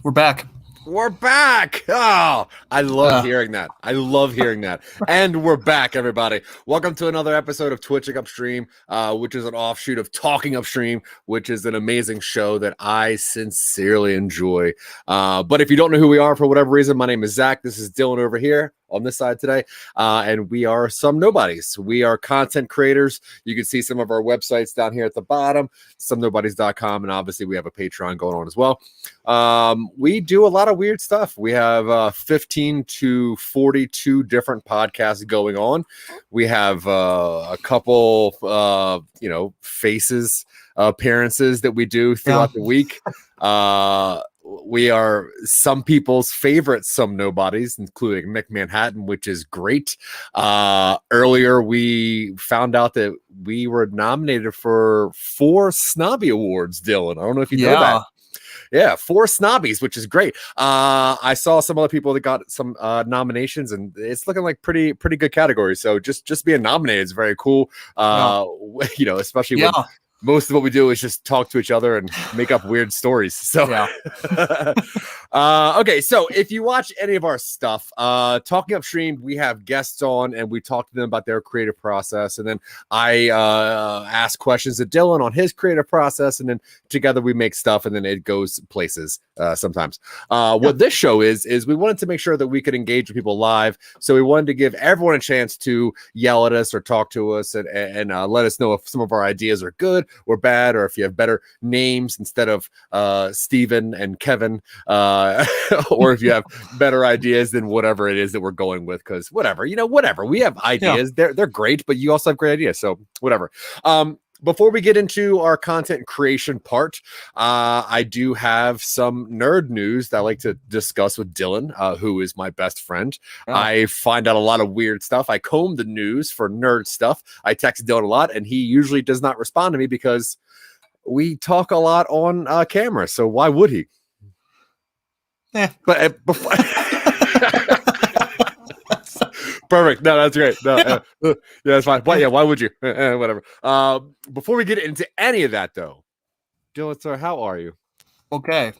We're back. We're back. Oh, I love hearing that. I love hearing that. And we're back, everybody. Welcome to another episode of Twitching UpStream, which is an offshoot of Talking Upstream, which is an amazing show that I sincerely enjoy. But if you don't know who we are for whatever reason, my name is Zack. This is Dylan over here on this side today. And we are Some Nobodies. We are content creators. You can see some of our websites down here at the bottom, somenobodies.com. And obviously we have a Patreon going on as well. We do a lot of weird stuff. We have 15 to 42 different podcasts going on. We have a couple, faces appearances that we do throughout the week. We are some people's favorite Some Nobodies, including Mick Manhattan, which is great. Earlier, we found out that we were nominated for 4 Snobby Awards, Dylan. I don't know if you know that. Yeah, 4 Snobbies, which is great. I saw some other people that got some nominations, and it's looking like pretty good categories. So just being nominated is very cool. Especially when most of what we do is just talk to each other and make up weird stories. So, okay. So if you watch any of our stuff, Talking Upstream, we have guests on and we talk to them about their creative process. And then I ask questions to Dylan on his creative process. And then together we make stuff and then it goes places sometimes. What this show is we wanted to make sure that we could engage with people live. So we wanted to give everyone a chance to yell at us or talk to us and let us know if some of our ideas are good or bad, or if you have better names instead of Steven and Kevin, or if you have better ideas than whatever it is that we're going with, because whatever, we have ideas. They're great, but you also have great ideas, so whatever. Before we get into our content creation part, I do have some nerd news that I like to discuss with Dylan, who is my best friend. I find out a lot of weird stuff. I comb the news for nerd stuff. I text Dylan a lot, and he usually does not respond to me because we talk a lot on camera. So why would he? But before... Perfect. No, that's great. No, that's fine. But why would you? Whatever. Before we get into any of that, though, Dylan, sir, how are you? Okay.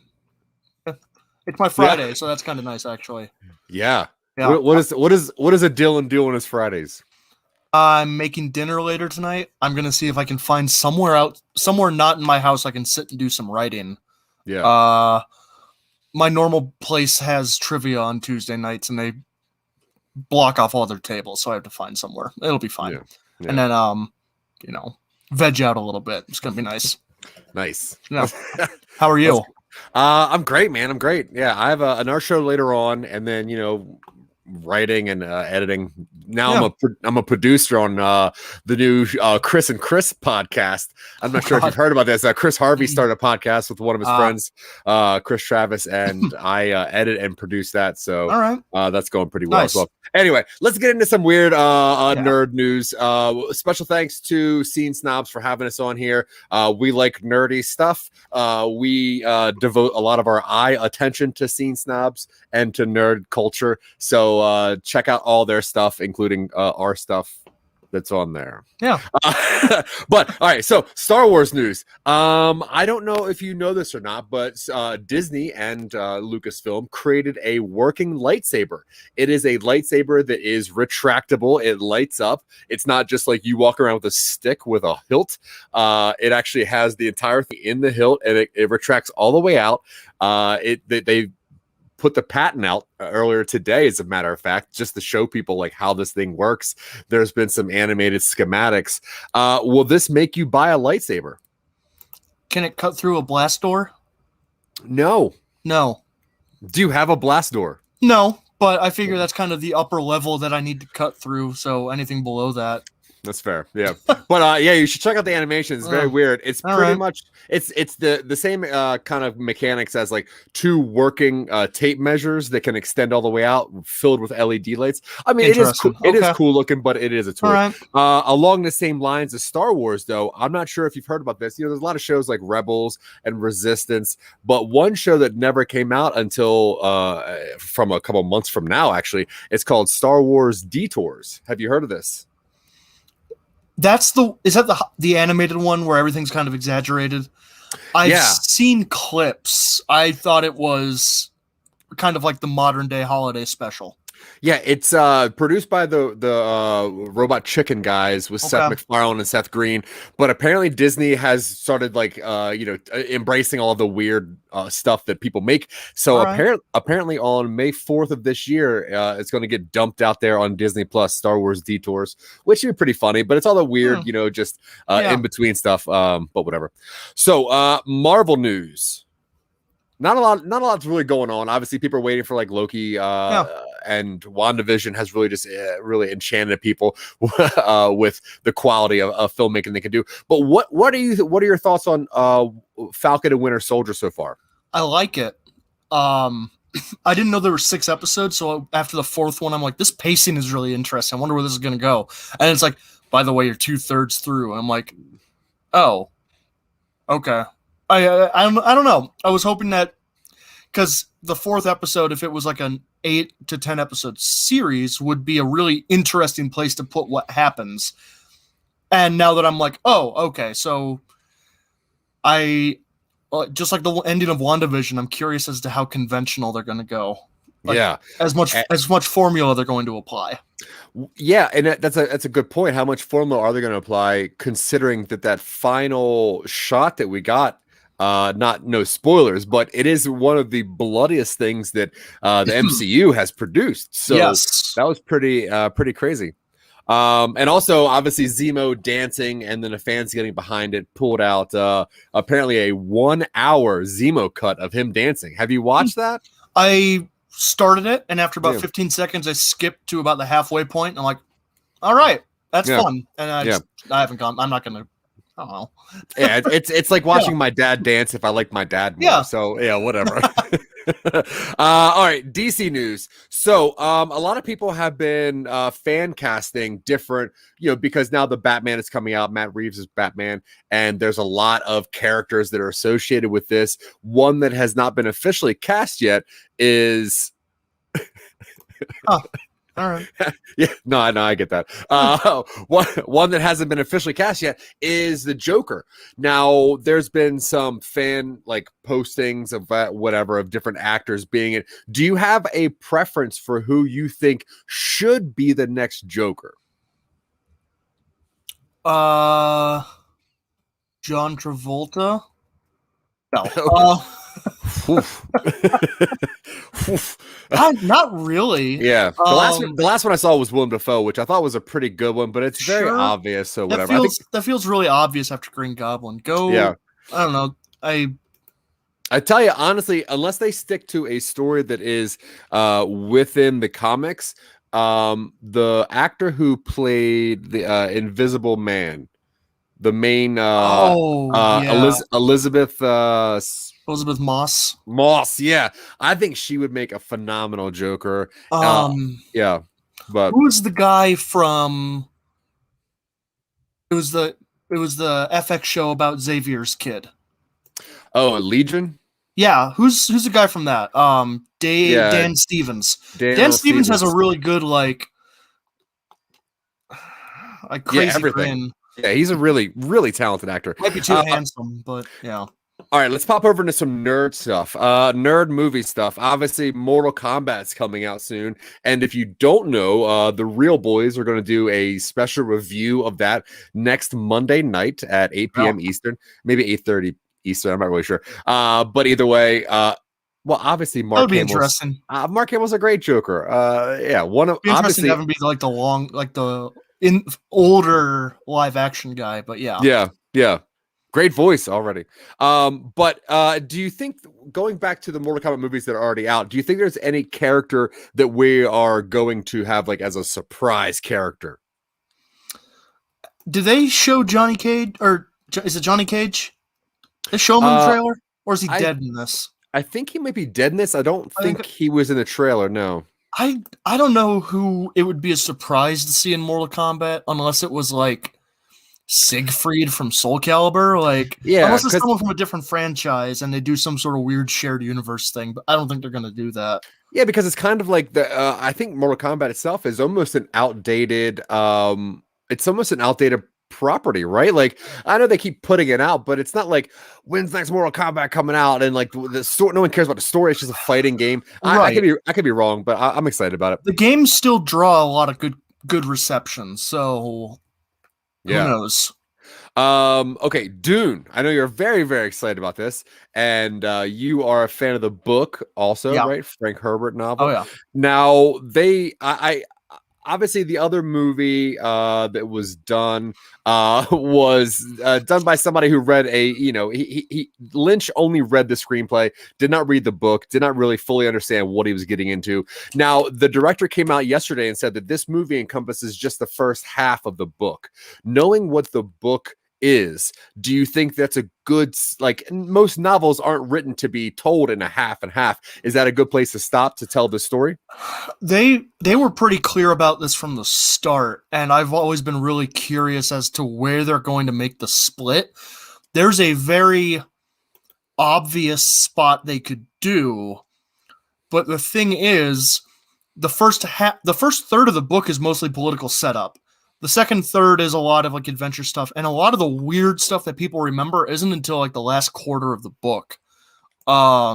It's my Friday, so that's kind of nice, actually. Yeah. What does a Dylan do on his Fridays? I'm making dinner later tonight. I'm gonna see if I can find somewhere not in my house I can sit and do some writing. Yeah. My normal place has trivia on Tuesday nights, and they block off all their tables, so I have to find somewhere. It'll be fine. Yeah. And then veg out a little bit. It's gonna be nice. Nice. Yeah. How are you? I'm great, man. I'm great. Yeah, I have another show later on, and then writing and editing. Now I'm a producer on the new Chris and Chris podcast. I'm not sure if you've heard about this. Chris Harvey started a podcast with one of his friends, Chris Travis, and I edit and produce that. So that's going pretty well as well. Anyway, let's get into some weird nerd news. Special thanks to Scene Snobs for having us on here. We like nerdy stuff. We devote a lot of our eye attention to Scene Snobs and to nerd culture. So check out all their stuff, including our stuff that's on there. Yeah. But all right, so Star Wars news. I don't know if you know this or not, but Disney and Lucasfilm created a working lightsaber. It is a lightsaber that is retractable. It lights up. It's not just like you walk around with a stick with a hilt. It actually has the entire thing in the hilt, and it retracts all the way out. They put the patent out earlier today, as a matter of fact, just to show people like how this thing works. There's been some animated schematics. Will this make you buy a lightsaber? Can it cut through a blast door? No. Do you have a blast door? No, but I figure that's kind of the upper level that I need to cut through. So anything below that. That's fair. Yeah. But yeah, you should check out the animation. It's very weird. It's pretty much it's the same kind of mechanics as like two working tape measures that can extend all the way out, filled with LED lights. I mean, it is cool. It is cool looking, but it is a toy. Along the same lines as Star Wars, though, I'm not sure if you've heard about this. You know, there's a lot of shows like Rebels and Resistance, but one show that never came out until from a couple months from now, actually, it's called Star Wars Detours. Have you heard of this? Is that the animated one where everything's kind of exaggerated? I've seen clips. I thought it was kind of like the modern day holiday special. Yeah, it's produced by the Robot Chicken guys with Seth MacFarlane and Seth Green, but apparently Disney has started like embracing all of the weird stuff that people make. So apparently on May 4th of this year, it's going to get dumped out there on Disney Plus, Star Wars Detours, which is pretty funny, but it's all the weird, just in between stuff. But whatever. So Marvel news. Not a lot's really going on. Obviously, people are waiting for like Loki, and WandaVision has really just really enchanted people with the quality of filmmaking they can do. But what are your thoughts on Falcon and Winter Soldier so far? I like it. I didn't know there were 6 episodes, so after the 4th one, I'm like, this pacing is really interesting. I wonder where this is going to go. And it's like, by the way, you're 2/3 through. And I'm like, oh, okay. I don't know. I was hoping that because the 4th episode, if it was like an 8 to 10 episode series, would be a really interesting place to put what happens. And now that I'm like, oh, okay, so just like the ending of WandaVision, I'm curious as to how conventional they're going to go. Like, as much formula they're going to apply. Yeah, and that's a good point. How much formula are they going to apply, considering that final shot that we got? No spoilers, but it is one of the bloodiest things that the MCU has produced. So that was pretty crazy. And also obviously Zemo dancing, and then the fans getting behind it pulled out apparently a 1-hour Zemo cut of him dancing. Have you watched that? I started it, and after about 15 seconds, I skipped to about the halfway point. And I'm like, all right, that's fun. And I haven't gone. I'm not gonna. I don't know. Yeah, it's like watching my dad dance if I like my dad more. Yeah. So yeah, whatever. All right, DC news. So a lot of people have been fan casting different, because now the Batman is coming out. Matt Reeves is Batman, and there's a lot of characters that are associated with this. One that has not been officially cast yet is all right. Yeah, no, I get that. One that hasn't been officially cast yet is the Joker. Now, there's been some fan postings of whatever of different actors being it. Do you have a preference for who you think should be the next Joker? John Travolta. No. Not really. Yeah. The last one I saw was Willem Dafoe, which I thought was a pretty good one, but it's very obvious. So whatever. That feels really obvious after Green Goblin. I don't know. I tell you honestly, unless they stick to a story that is within the comics, the actor who played the Invisible Man, the main Elizabeth Moss. Yeah, I think she would make a phenomenal Joker. Yeah, but who was the guy from? It was the FX show about Xavier's kid. Oh, Legion. Yeah, who's the guy from that? Dan Stevens. Dan Stevens has a really good crazy grin. Yeah, he's a really, really talented actor. Might be too handsome, but yeah. All right, let's pop over into some nerd stuff. Nerd movie stuff. Obviously, Mortal Kombat's coming out soon. And if you don't know, the Real Boys are going to do a special review of that next Monday night at 8 p.m. Eastern. Maybe 8:30 Eastern. I'm not really sure. But either way, obviously, Mark Hamill's a great Joker. Interesting to have him be the older live action guy, but yeah, great voice already. But do you think, going back to the Mortal Kombat movies that are already out, do you think there's any character that we are going to have as a surprise character? did they show Johnny Cage, or is it Johnny Cage? They show him in the trailer, or is he dead in this? I think he might be dead in this. I don't think he was in the trailer. No. I don't know who it would be a surprise to see in Mortal Kombat, unless it was like Siegfried from Soul Calibur, unless it's someone from a different franchise and they do some sort of weird shared universe thing. But I don't think they're gonna do that. Yeah, because it's kind of like I think Mortal Kombat itself is almost an outdated. It's almost an outdated property, right? Like, I know they keep putting it out, but it's not like when's next Mortal Kombat coming out, and like the story. No one cares about the story. It's just a fighting game. Right. I could be wrong, but I'm excited about it. The games still draw a lot of good reception, so who knows? Okay, Dune. I know you're very, very excited about this, and you are a fan of the book also, right? Frank Herbert novel. Oh yeah. Now I obviously the other movie that was done was done by somebody who read Lynch only read the screenplay, did not read the book, did not really fully understand what he was getting into. Now, the director came out yesterday and said that this movie encompasses just the first half of the book. Knowing what the book is, do you think that's a good, like, most novels aren't written to be told in a half and half? Is that a good place to stop to tell the story? They were pretty clear about this from the start, and I've always been really curious as to where they're going to make the split. There's a very obvious spot they could do, but the thing is, the first third of the book is mostly political setup. The second third is a lot of like adventure stuff, and a lot of the weird stuff that people remember isn't until like the last quarter of the book. I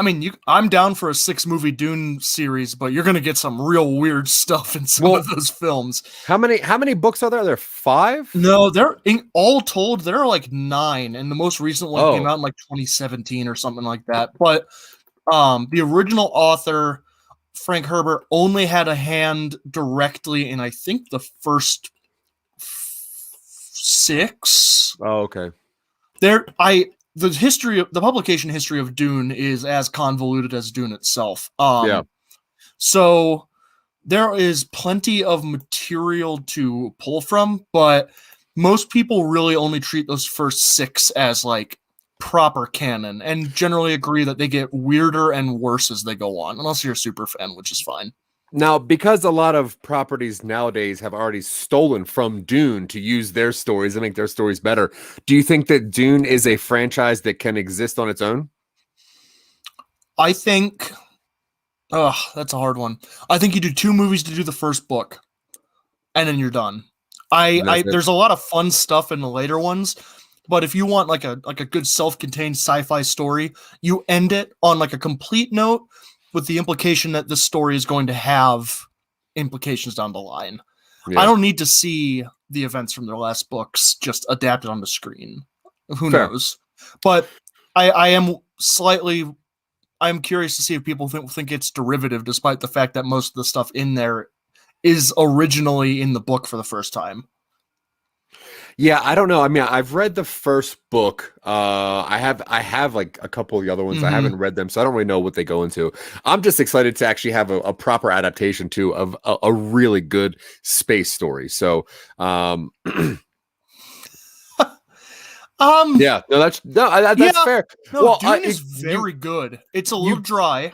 mean, I'm down for a 6-movie Dune series, but you're gonna get some real weird stuff in some of those films. How many books are there? Are there 5? No, all told, there are like 9, and the most recent one came out in like 2017 or something like that. But the original author, Frank Herbert, only had a hand directly in, I think, the first 6. Oh, okay. The publication history of Dune is as convoluted as Dune itself. So there is plenty of material to pull from, but most people really only treat those first 6 as like proper canon, and generally agree that they get weirder and worse as they go on, unless you're a super fan, which is fine. Now, because a lot of properties nowadays have already stolen from Dune to use their stories and make their stories better, do you think that Dune is a franchise that can exist on its own? I think that's a hard one. I think you do 2 movies to do the first book, and then you're done. There's a lot of fun stuff in the later ones, but if you want like a good self-contained sci-fi story, you end it on like a complete note with the implication that this story is going to have implications down the line. Yeah. I don't need to see the events from their last books just adapted on the screen. Who knows? But I'm curious to see if people think it's derivative, despite the fact that most of the stuff in there is originally in the book for the first time. Yeah, I don't know. I mean, I've read the first book. I have like a couple of the other ones. I haven't read them, so I don't really know what they go into. I'm just excited to actually have a proper adaptation too of a really good space story. So, yeah, that's fair. No, Dune is very good. It's a little dry,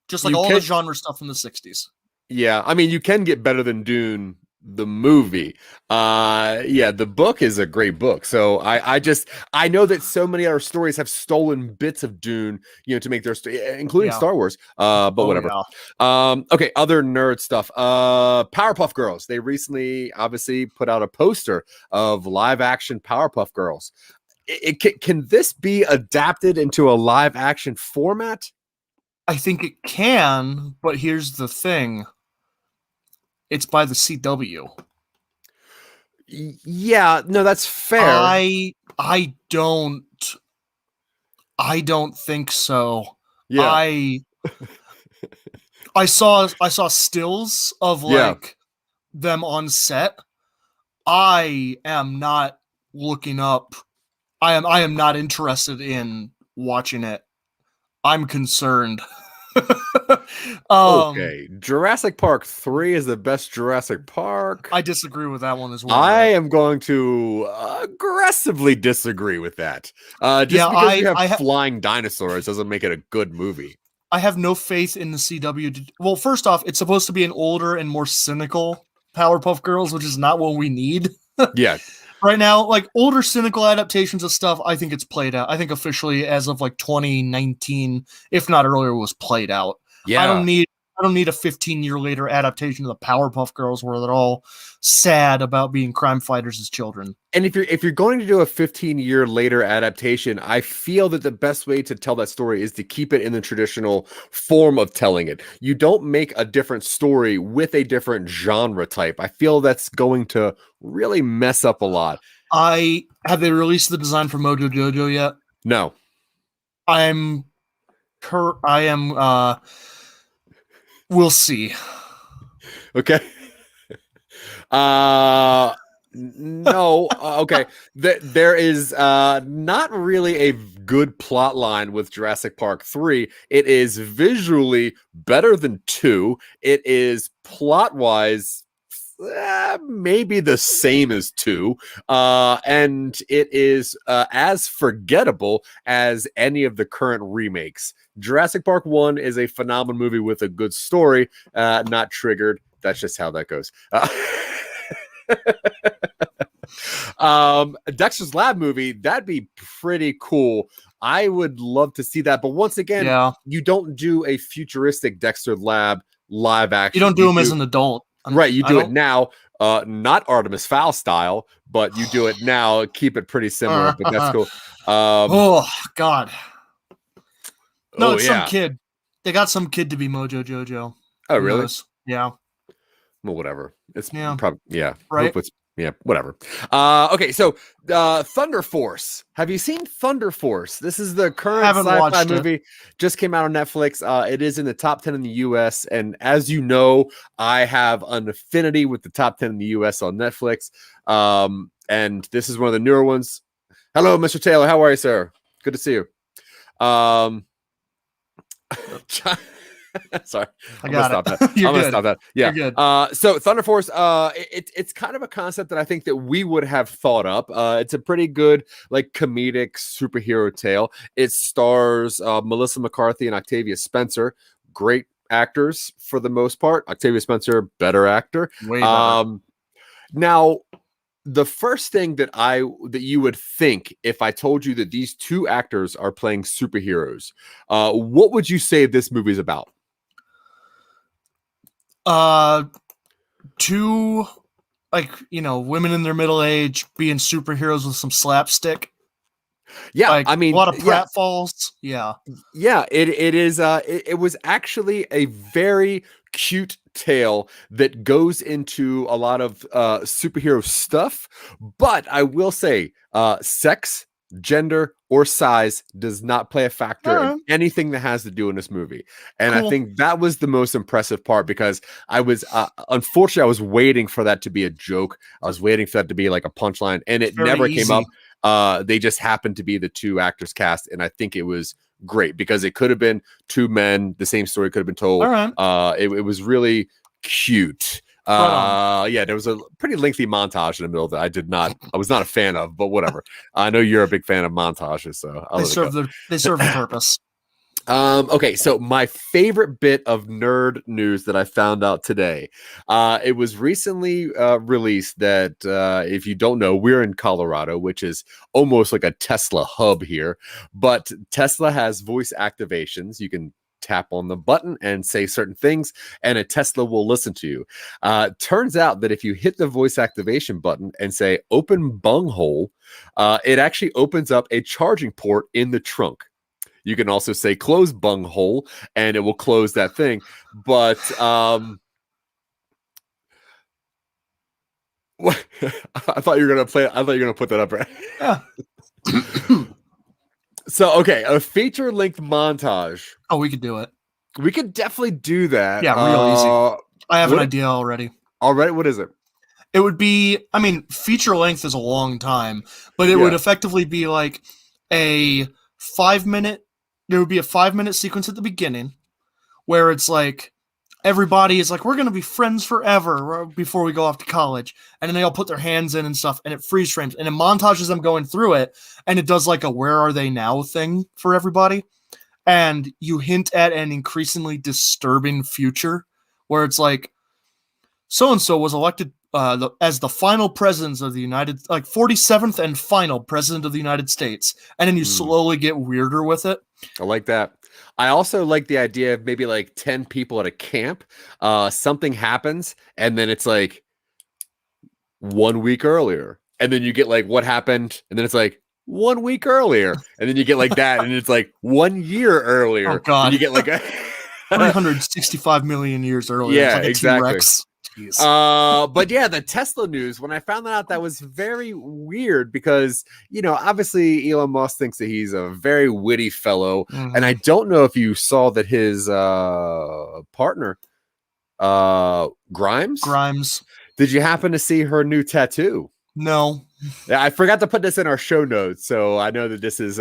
just like all the genre stuff from the 60s. Yeah, I mean, you can get better than Dune the movie. The book is a great book. So I know that so many other stories have stolen bits of Dune, to make their story, including Star Wars. But whatever. Yeah. Okay, other nerd stuff. Powerpuff Girls. They recently obviously put out a poster of live action Powerpuff Girls. Can this be adapted into a live action format? I think it can, but here's the thing. It's by the CW. Yeah, no, that's fair. I don't think so. Yeah. I saw stills of like them on set. I am not looking up. I am not interested in watching it. I'm concerned. Okay, Jurassic Park 3 is the best Jurassic Park. I disagree with that one as well. I am going to aggressively disagree with that. Just because you have flying dinosaurs doesn't make it a good movie. I have no faith in the CW. Well, first off, it's supposed to be an older and more cynical Powerpuff Girls, which is not what we need. Yeah. Right now, like older cynical adaptations of stuff, I think it's played out. I think officially as of like 2019, if not earlier, was played out. Yeah. I don't need a 15-year later adaptation of the Powerpuff Girls where they're all sad about being crime fighters as children. And if you're going to do a 15-year later adaptation, I feel that the best way to tell that story is to keep it in the traditional form of telling it. You don't make a different story with a different genre type. I feel that's going to really mess up a lot. Have they released the design for Mojo Jojo yet? No. We'll see. Okay. No. Okay. There is not really a good plot line with Jurassic Park 3. It is visually better than 2. It is plot-wise maybe the same as 2. And it is as forgettable as any of the current remakes. Jurassic Park 1 is a phenomenal movie with a good story, not triggered. That's just how that goes. Dexter's Lab movie, that'd be pretty cool. I would love to see that. But once again, you don't do a futuristic Dexter Lab live action. You don't do him as an adult. Right. You do it now, not Artemis Fowl style, but you do it now. Keep it pretty similar, but that's cool. Oh, God. No, it's some kid. They got some kid to be Mojo Jojo. Oh, really? Yeah. Well, whatever. It's probably right. Whatever. Okay, so Thunder Force. Have you seen Thunder Force? This is the current sci-fi movie. Just came out on Netflix. It is in the top 10 in the US, and as you know, I have an affinity with the top 10 in the US on Netflix. And this is one of the newer ones. Hello, Mr. Taylor. How are you, sir? Good to see you. Sorry, I'm gonna stop that. I'm gonna stop that. Yeah. You're good. So Thunder Force, it's kind of a concept that I think that we would have thought up. It's a pretty good, like, comedic superhero tale. It stars Melissa McCarthy and Octavia Spencer. Great actors for the most part. Octavia Spencer, better actor. Way better. Now, the first thing that you would think if I told you that these two actors are playing superheroes, what would you say this movie is about? Two, like, women in their middle age being superheroes with some slapstick. Yeah, like, I mean, a lot of pratfalls. Yeah. It is. It was actually a very cute tale that goes into a lot of superhero stuff. But I will say, sex, gender, or size does not play a factor in anything that has to do in this movie. And I think that was the most impressive part, because I was unfortunately I was waiting for that to be a joke. I was waiting for that to be like a punchline, and it never came up. They just happened to be the two actors cast, and I think it was great because it could have been two men. The same story could have been told. It was really cute. There was a pretty lengthy montage in the middle that I was not a fan of, but whatever. I know you're a big fan of montages, so they serve a purpose. Okay, so my favorite bit of nerd news that I found out today, it was recently released that if you don't know, we're in Colorado, which is almost like a Tesla hub here, but Tesla has voice activations. You can tap on the button and say certain things, and a Tesla will listen to you. Turns out that if you hit the voice activation button and say open bunghole, it actually opens up a charging port in the trunk. You can also say close bunghole, and it will close that thing. But I thought you were gonna play. I thought you were gonna put that up, right? Yeah. So, okay, a feature-length montage. Oh, we could do it. We could definitely do that. Yeah, real easy. I have an idea already. Already? What is it? It would be, feature length is a long time, but it would effectively be like a 5-minute, there would be a 5-minute sequence at the beginning, where it's like everybody is like, we're going to be friends forever before we go off to college. And then they all put their hands in and stuff, and it freeze frames, and it montages them going through it, and it does like a where are they now thing for everybody. And you hint at an increasingly disturbing future where it's like, so-and-so was elected as the final president of the 47th and final president of the United States. And then you slowly get weirder with it. I like that. I also like the idea of maybe like 10 people at a camp. Something happens, and then it's like 1 week earlier. And then you get like what happened, and then it's like 1 week earlier. And then you get like that, and it's like 1 year earlier. Oh, God. And you get like 365 million years earlier. Yeah, it's like exactly. T-Rex. But yeah, the Tesla news, when I found that was very weird because, obviously Elon Musk thinks that he's a very witty fellow. And I don't know if you saw that his partner, Grimes. Did you happen to see her new tattoo? No. Yeah, I forgot to put this in our show notes, so I know that this is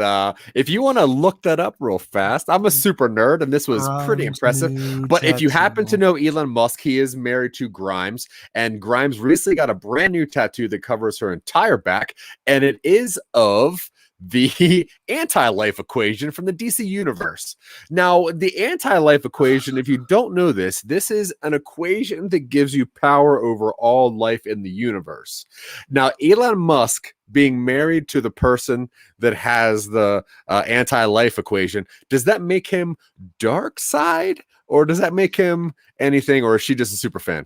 if you want to look that up real fast. I'm a super nerd, and this was pretty impressive. But if you happen to know Elon Musk, he is married to Grimes, and Grimes recently got a brand new tattoo that covers her entire back, and it is of the anti-life equation from the DC universe. Now, the anti-life equation, if you don't know this is an equation that gives you power over all life in the universe. Now, Elon Musk being married to the person that has the anti-life equation, does that make him dark side, or does that make him anything, or is she just a super fan?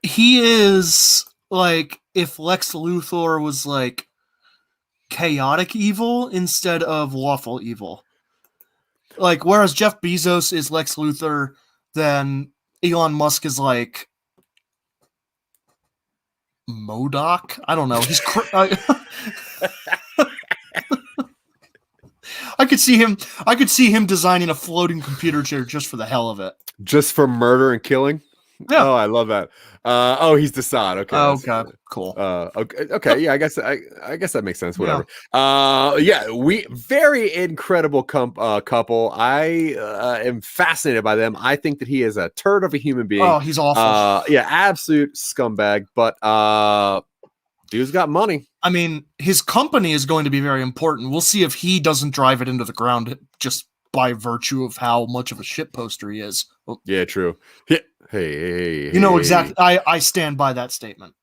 He is like if Lex Luthor was like chaotic evil instead of lawful evil. Like, whereas Jeff Bezos is Lex Luthor, then Elon Musk is like MODOK? I don't know. He's I could see him designing a floating computer chair just for the hell of it. Just for murder and killing? Yeah. Oh, I love that. He's Desaad. Okay. Okay. Cool. Okay. Yeah, I guess that makes sense. Whatever. Yeah. We very incredible couple. I am fascinated by them. I think that he is a turd of a human being. Oh, he's awful. Yeah, absolute scumbag. But dude's got money. I mean, his company is going to be very important. We'll see if he doesn't drive it into the ground just by virtue of how much of a shit poster he is. Well, yeah, true. Hey, you know exactly. I stand by that statement.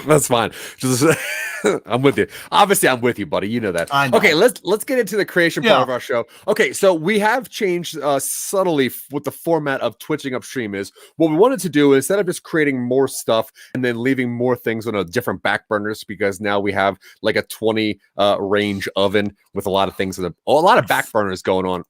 That's fine. I'm with you. Obviously, I'm with you, buddy. You know that. I know. Okay, let's get into the creation part of our show. Okay, so we have changed subtly what the format of Twitching Upstream is. What we wanted to do, instead of just creating more stuff and then leaving more things on a different back burners, because now we have like a 20 range oven with a lot of things, a lot of back burners going on.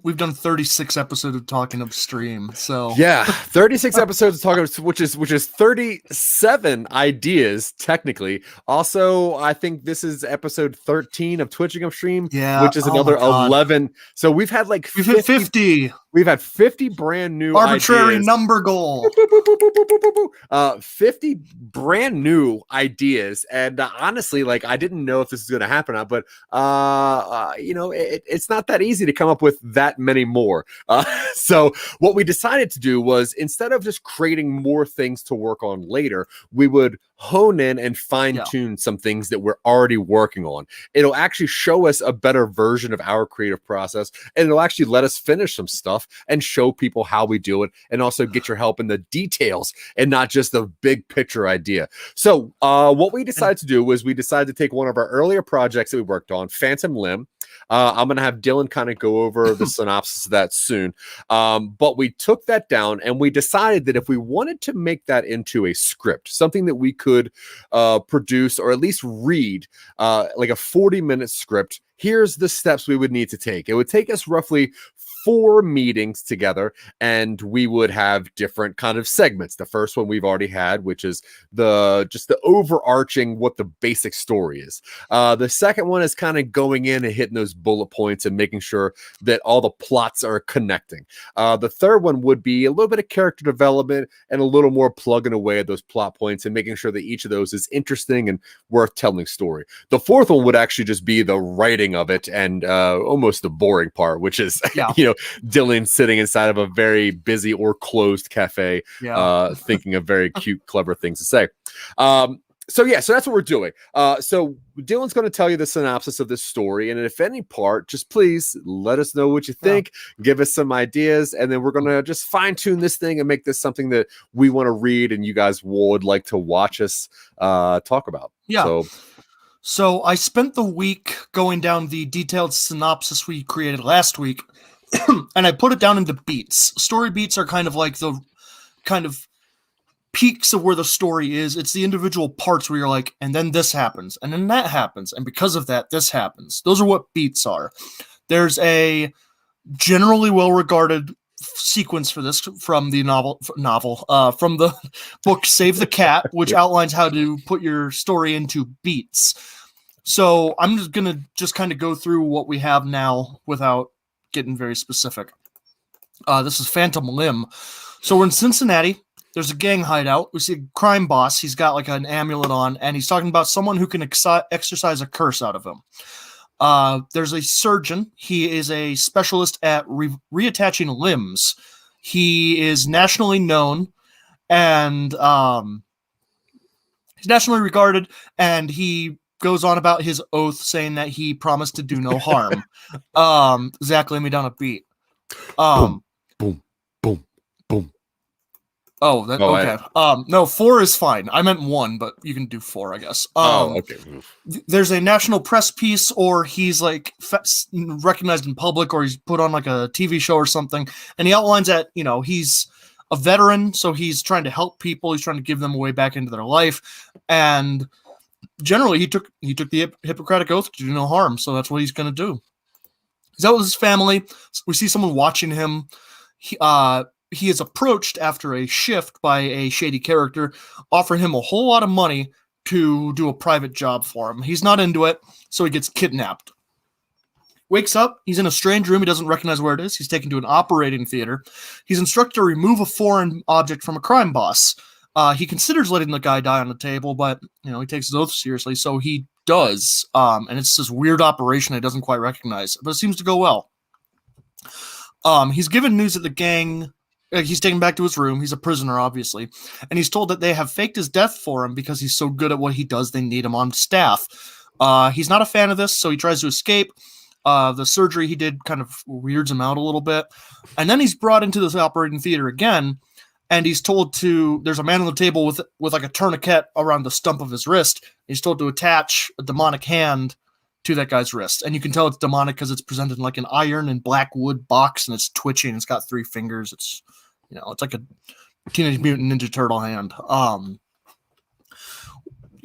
We've done 36 episodes of Talking Upstream. So yeah, 36 episodes of Talking, which is 37 ideas technically. Also, I think this is episode 13 of Twitching Upstream, which is another 11. So we've had like 50. We've had 50 brand new arbitrary ideas. Number goal. 50 brand new ideas, and honestly, like I didn't know if this is going to happen or not, but it's not that easy to come up with that many more. So what we decided to do was, instead of just creating more things to work on later, we would hone in and fine tune some things that we're already working on. It'll actually show us a better version of our creative process, and it'll actually let us finish some stuff and show people how we do it, and also get your help in the details and not just the big picture idea. So what we decided to do was we decided to take one of our earlier projects that we worked on, Phantom Limb. I'm going to have Dylan kind of go over the synopsis of that soon. But we took that down and we decided that if we wanted to make that into a script, something that we could produce or at least read, like a 40-minute script, here's the steps we would need to take. It would take us roughly 4 meetings together, and we would have different kind of segments. The first one we've already had, which is the overarching what the basic story is. The second one is kind of going in and hitting those bullet points and making sure that all the plots are connecting. The third one would be a little bit of character development and a little more plugging away at those plot points and making sure that each of those is interesting and worth telling story. The fourth one would actually just be the writing of it and almost the boring part, which is Dylan sitting inside of a very busy or closed cafe, thinking of very cute, clever things to say. So that's what we're doing. So Dylan's going to tell you the synopsis of this story, and if any part, just please let us know what you think. Give us some ideas, and then we're going to just fine tune this thing and make this something that we want to read, and you guys would like to watch us talk about. Yeah. So I spent the week going down the detailed synopsis we created last week, and I put it down into beats. Story beats are kind of like the kind of peaks of where the story is. It's the individual parts where you're like, and then this happens, and then that happens, and because of that, this happens. Those are what beats are. There's a generally well-regarded sequence for this from the from the book Save the Cat, which outlines how to put your story into beats. So I'm just gonna kind of go through what we have now without getting very specific. This is Phantom Limb. So we're in Cincinnati. There's a gang hideout. We see a crime boss. He's got like an amulet on, and he's talking about someone who can exercise a curse out of him. There's a surgeon. He is a specialist at reattaching limbs. He is nationally known, and he's nationally regarded, and he goes on about his oath, saying that he promised to do no harm. Zack, lay me down a beat. Boom, boom, boom, boom. Okay. No, 4 is fine. I meant 1, but you can do 4, I guess. Okay. There's a national press piece, or he's like recognized in public, or he's put on like a TV show or something, and he outlines that he's a veteran, so he's trying to help people. He's trying to give them a way back into their life, and generally he took the Hippocratic Oath to do no harm. So that's what he's going to do. He's out with his family. We see someone watching him. He is approached after a shift by a shady character, offering him a whole lot of money to do a private job for him. He's not into it, so he gets kidnapped. Wakes up, he's in a strange room, he doesn't recognize where it is. He's taken to an operating theater. He's instructed to remove a foreign object from a crime boss. He considers letting the guy die on the table, but he takes his oath seriously, so he does. And it's this weird operation he doesn't quite recognize, but it seems to go well. He's given news that the gang... He's taken back to his room. He's a prisoner, obviously. And he's told that they have faked his death for him because he's so good at what he does, they need him on staff. He's not a fan of this, so he tries to escape. The surgery he did kind of weirds him out a little bit. And then he's brought into this operating theater again, and he's told there's a man on the table with like a tourniquet around the stump of his wrist. He's told to attach a demonic hand to that guy's wrist. And you can tell it's demonic because it's presented in like an iron and black wood box, and it's twitching. It's got 3 fingers. It's it's like a Teenage Mutant Ninja Turtle hand.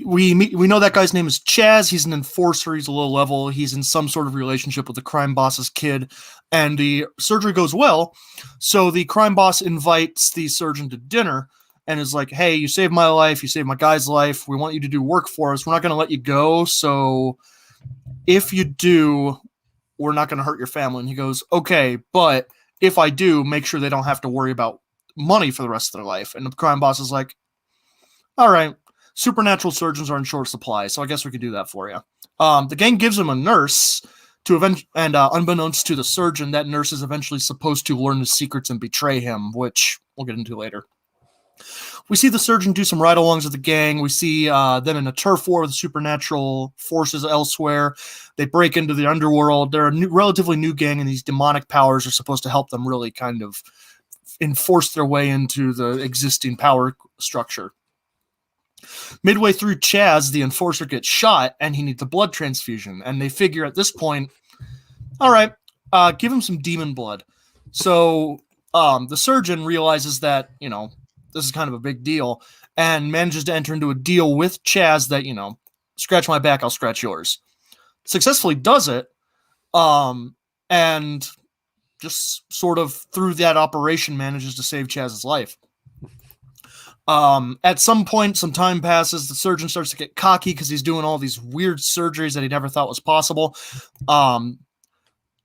We know that guy's name is Chaz. He's an enforcer. He's a low level. He's in some sort of relationship with the crime boss's kid, and the surgery goes well. So the crime boss invites the surgeon to dinner and is like, "Hey, you saved my life. You saved my guy's life. We want you to do work for us. We're not going to let you go. So if you do, we're not going to hurt your family." And he goes, "Okay, but if I do, make sure they don't have to worry about money for the rest of their life." And the crime boss is like, "All right, supernatural surgeons are in short supply, so I guess we could do that for you." The gang gives him a nurse and unbeknownst to the surgeon, that nurse is eventually supposed to learn his secrets and betray him, which we'll get into later. We see the surgeon do some ride-alongs with the gang. We see them in a turf war with supernatural forces elsewhere. They break into the underworld. They're a relatively new gang, and these demonic powers are supposed to help them really kind of enforce their way into the existing power structure. Midway through, Chaz, the enforcer, gets shot, and he needs a blood transfusion. And they figure at this point, all right, give him some demon blood. So the surgeon realizes that, this is kind of a big deal, and manages to enter into a deal with Chaz that, scratch my back, I'll scratch yours. Successfully does it, and just sort of through that operation manages to save Chaz's life. At some point, some time passes, the surgeon starts to get cocky because he's doing all these weird surgeries that he never thought was possible.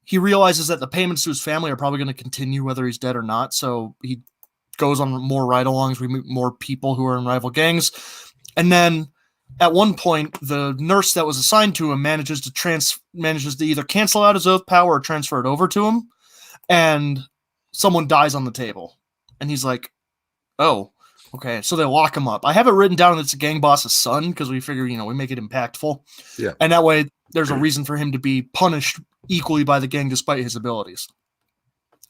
He realizes that the payments to his family are probably going to continue whether he's dead or not, so he goes on more ride-alongs. We meet more people who are in rival gangs. And then at one point, the nurse that was assigned to him manages to either cancel out his oath power or transfer it over to him. and someone dies on the table. And he's like, oh, okay. So they lock him up. I have it written down that it's a gang boss's son because we figure, we make it impactful. Yeah. And that way there's a reason for him to be punished equally by the gang despite his abilities.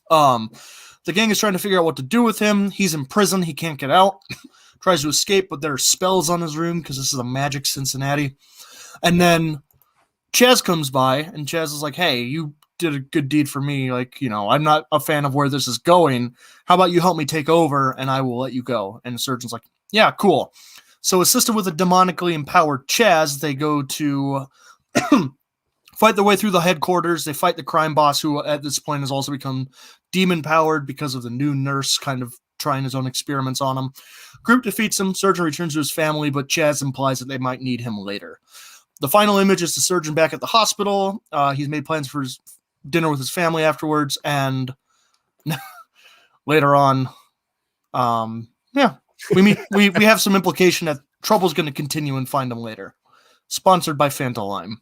The gang is trying to figure out what to do with him. He's in prison. He can't get out. Tries to escape, but there are spells on his room because this is a magic Cincinnati. And then Chaz comes by, and Chaz is like, hey, you did a good deed for me. Like, I'm not a fan of where this is going. How about you help me take over, and I will let you go? And the surgeon's like, yeah, cool. So assisted with a demonically empowered Chaz, they go to fight their way through the headquarters. They fight the crime boss, who at this point has also become demon-powered because of the new nurse kind of trying his own experiments on him. Group defeats him. Surgeon returns to his family, but Chaz implies that they might need him later. The final image is the surgeon back at the hospital. He's made plans for his dinner with his family afterwards, and later on, we have some implication that trouble's going to continue and find him later. Sponsored by Fanta Lime.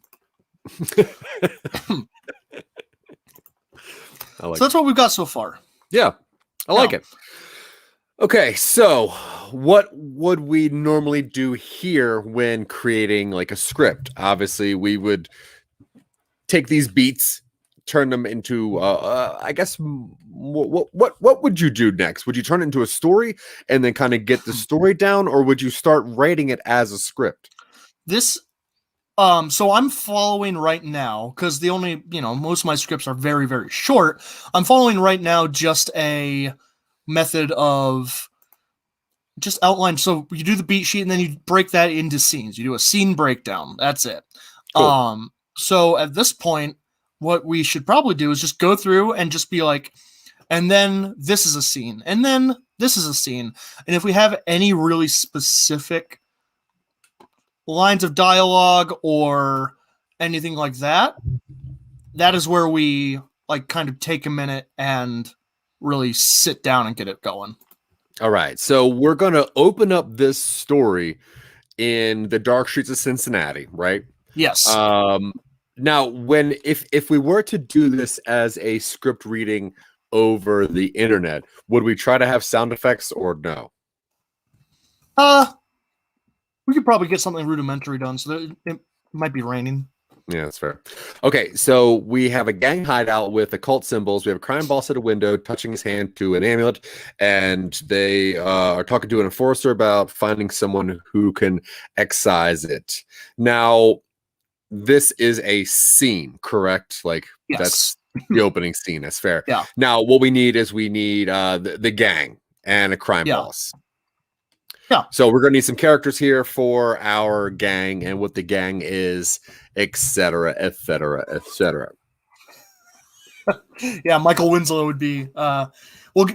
So that's what we've got so far. Yeah, I like it. Okay, so what would we normally do here when creating like a script? Obviously, we would take these beats, turn them into, I guess, what would you do next? Would you turn it into a story and then kind of get the story down, or would you start writing it as a script? So I'm following right now, because the only, most of my scripts are very, very short. I'm following right now just a method of just outline. So you do the beat sheet and then you break that into scenes. You do a scene breakdown. That's it. Cool. So at this point, what we should probably do is just go through and just be like, and then this is a scene, and then this is a scene. And if we have any really specific lines of dialogue or anything like that, that is where we like kind of take a minute and really sit down and get it going. All right. So we're going to open up this story in the dark streets of Cincinnati, right? Yes. Now, if we were to do this as a script reading over the internet, would we try to have sound effects or no? We could probably get something rudimentary done, so that it might be raining. Yeah, that's fair. Okay, so we have a gang hideout with occult symbols. We have a crime boss at a window touching his hand to an amulet, and they are talking to an enforcer about finding someone who can excise it. Now, this is a scene, correct? Like, yes. That's the opening scene. That's fair. Yeah. Now, what we need is the gang and a crime boss. Yeah. So we're going to need some characters here for our gang and what the gang is, etc., etc., etc. Yeah, Michael Winslow would be. Well,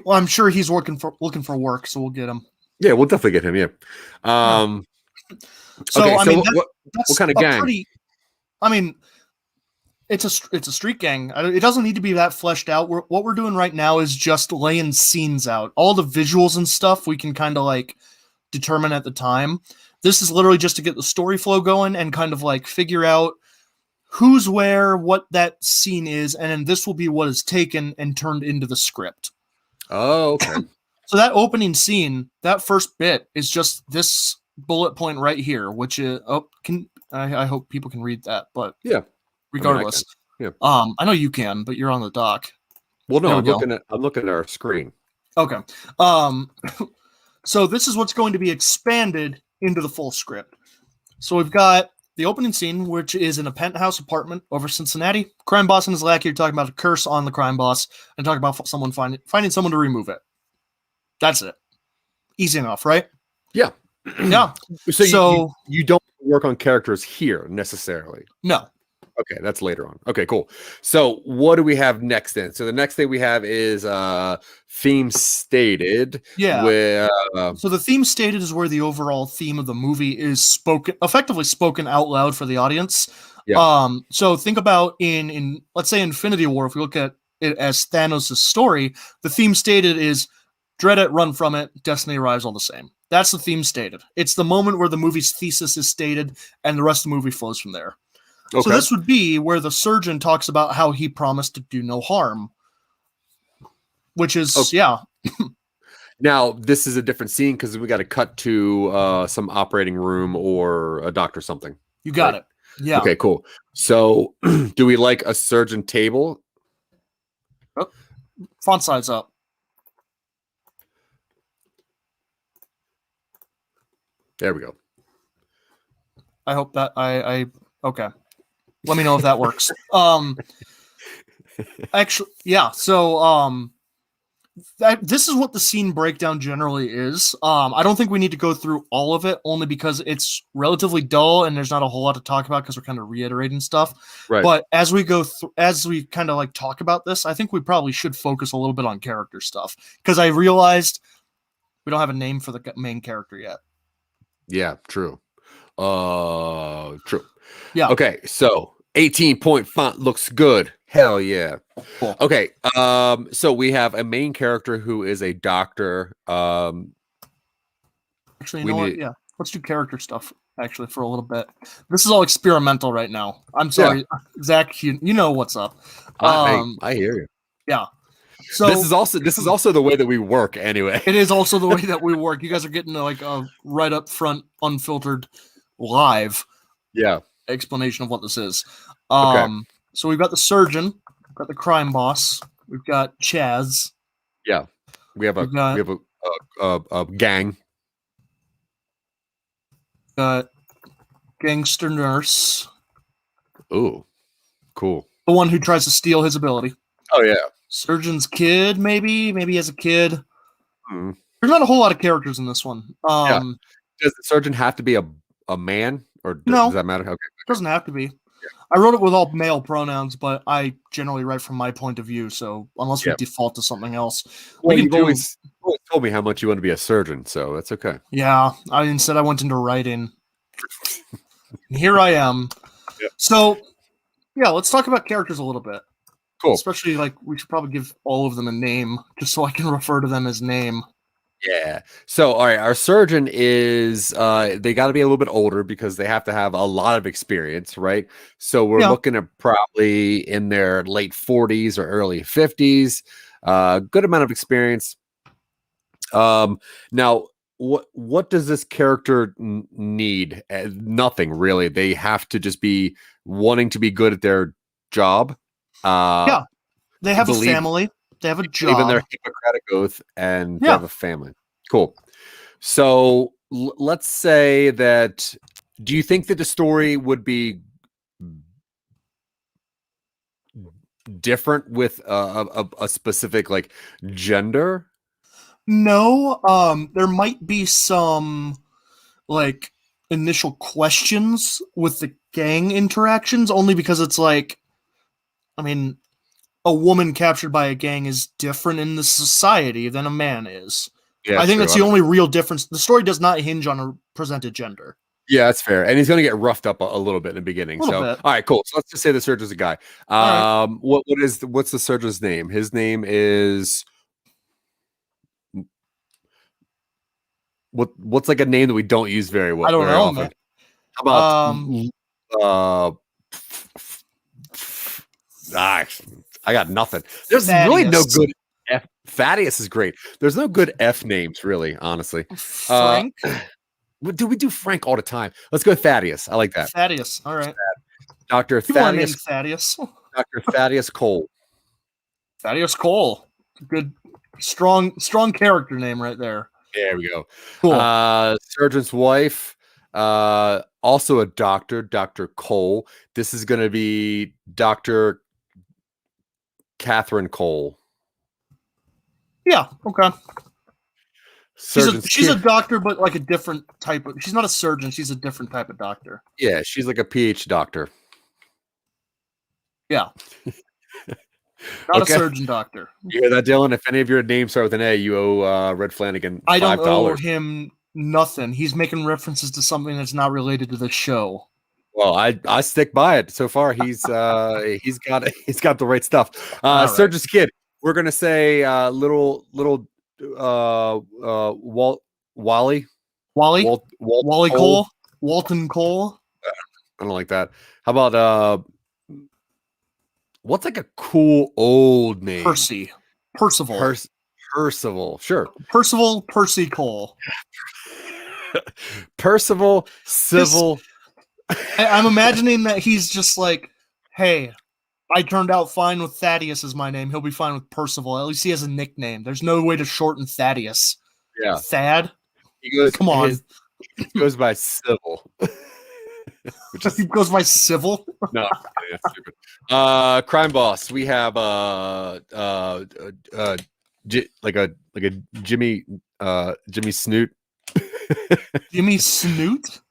I'm sure he's looking for work, so we'll get him. Yeah, we'll definitely get him. Yeah. So okay, I mean, what kind of gang? It's a street gang. It doesn't need to be that fleshed out. What we're doing right now is just laying scenes out. All the visuals and stuff we can kind of like determine at the time. This is literally just to get the story flow going and kind of like figure out who's where, what that scene is, and then this will be what is taken and turned into the script. Oh, okay. So that opening scene, that first bit is just this bullet point right here, which is I hope people can read that, but yeah, regardless, I know you can, but you're on the dock. Well, no, I'm looking at our screen. Okay. So this is what's going to be expanded into the full script. So we've got the opening scene, which is in a penthouse apartment over Cincinnati. Crime boss and his lackey are talking about a curse on the crime boss and talking about someone finding someone to remove it. That's it. Easy enough, right? Yeah. Yeah. So you don't work on characters here necessarily. No. Okay, that's later on. Okay, cool. So what do we have next then? So the next thing we have is theme stated. Yeah. So the theme stated is where the overall theme of the movie is effectively spoken out loud for the audience. Yeah. So think about in let's say Infinity War, if we look at it as Thanos' story, the theme stated is dread it, run from it, destiny arrives all the same. That's the theme stated. It's the moment where the movie's thesis is stated and the rest of the movie flows from there. Okay. So this would be where the surgeon talks about how he promised to do no harm. which is yeah. Now this is a different scene because we got to cut to some operating room or a doctor or something. You got it. Yeah. Okay, cool. So, do we like a surgeon table? Oh, font size up. There we go. I hope that I okay. Let me know if that works. Actually, yeah. So, this is what the scene breakdown generally is. I don't think we need to go through all of it, only because it's relatively dull and there's not a whole lot to talk about because we're kind of reiterating stuff. Right. But as we go as we kind of like talk about this, I think we probably should focus a little bit on character stuff because I realized we don't have a name for the main character yet. Yeah, true. True. Yeah. Okay, so 18-point font looks good. Hell yeah. Cool. Okay, so we have a main character who is a doctor. Actually, you know what? Yeah, let's do character stuff actually for a little bit. This is all experimental right now. I'm sorry, Zach. You know what's up. I hear you. Yeah. So this is also the way that we work anyway. It is also the way that we work. You guys are getting like a right up front, unfiltered, live explanation of what this is. So we've got the surgeon, we've got the crime boss, we've got Chaz. Yeah, we have a gang. Got gangster nurse. Ooh, cool. The one who tries to steal his ability. Oh yeah. Surgeon's kid, maybe as a kid. There's not a whole lot of characters in this one. Does the surgeon have to be a man, or does that matter? Okay, it doesn't have to be. Yeah. I wrote it with all male pronouns, but I generally write from my point of view. So unless we default to something else, well, you've always told me how much you want to be a surgeon, so that's okay. Yeah, instead I went into writing. Here I am. Yep. So yeah, let's talk about characters a little bit. Cool. Especially, like, we should probably give all of them a name, just so I can refer to them as name. Yeah. So, all right, our surgeon is, they got to be a little bit older because they have to have a lot of experience, right? So we're looking at probably in their late 40s or early 50s, good amount of experience. Now, what does this character need? Nothing, really. They have to just be wanting to be good at their job. They have a family. They have a job. Even their Hippocratic oath, and they have a family. Cool. So let's say that. Do you think that the story would be different with a specific like gender? No. There might be some like initial questions with the gang interactions, only because it's like, I mean, a woman captured by a gang is different in the society than a man is. Yeah, I think that's the only real difference. The story does not hinge on a presented gender. Yeah, that's fair. And he's going to get roughed up a little bit in the beginning. So, all right, cool. So let's just say the surgeon's a guy. What's the surgeon's name? His name is what's like a name that we don't use very well. I don't know, man. How about I got nothing. There's really no good F. Thaddeus is great. There's no good F names, really, honestly. Frank? We do Frank all the time. Let's go Thaddeus. I like that. Thaddeus. All right. Dr. Thaddeus. Thaddeus. Dr. Thaddeus Cole. Thaddeus Cole. Good, strong character name right there. There we go. Cool. Surgeon's wife. Also a doctor, Dr. Cole. This is going to be Dr. Catherine Cole. Yeah, okay. She's a doctor, but like a different type of. She's not a surgeon. She's a different type of doctor. Yeah, she's like a PhD doctor. Yeah. Not a surgeon doctor. You hear that, Dylan? If any of your names start with an A, you owe Red Flanagan $5. I don't owe him nothing. He's making references to something that's not related to the show. Well, I stick by it. So far, he's got the right stuff. Surgeon's kid. We're gonna say little Wally Cole, Walton Cole. I don't like that. How about what's like a cool old name? Percy. Percival. Percival, sure. Percival Percy Cole. Percival Civil. I'm imagining that he's just like, hey, I turned out fine with Thaddeus as my name. He'll be fine with Percival. At least he has a nickname. There's no way to shorten Thaddeus. Yeah. Thad? Come on. He goes by Civil. He goes by Civil? No, that's stupid. Crime Boss. We have like a Jimmy Snoot. Jimmy Snoot?